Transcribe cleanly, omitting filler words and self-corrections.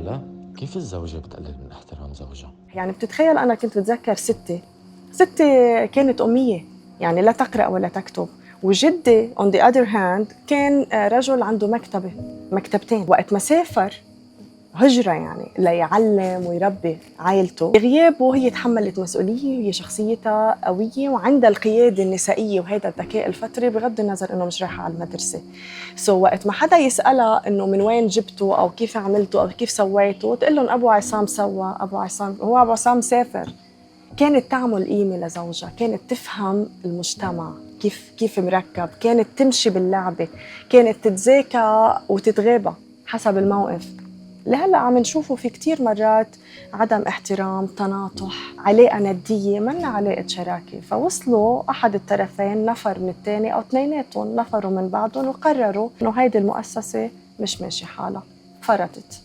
هلا كيف الزوجة بتقلل من احترام زوجها؟ يعني بتتخيل أنا كنت بتذكر ستي كانت أمية، يعني لا تقرأ ولا تكتب. وجدي on the other hand كان رجل عنده مكتبتين. وقت ما سافر هجرة يعني ليعلم ويربي عائلته، بغيابه هي تحملت مسؤولية وهي شخصيتها قوية وعندها القيادة النسائية وهذا الذكاء الفطري بغض النظر إنه مش رايحة على المدرسة. وقت ما حدا يسألها إنه من وين جبته أو كيف عملته أو كيف سويته، تقول لهم أبو عصام سوى، أبو عصام هو أبو عصام سافر. كانت تعمل قيمة لزوجها، كانت تفهم المجتمع كيف مركب، كانت تمشي باللعبة، كانت تتذاكى وتتغابى حسب الموقف. لهلا عم نشوفه في كتير مرات عدم احترام، تناطح، علاقة ندية منا علاقة شراكة، فوصلوا أحد الطرفين نفر من الثاني أو اثنيناتهم نفروا من بعضهم وقرروا إنه هيدي المؤسسة مش ماشي حالها، فرطت.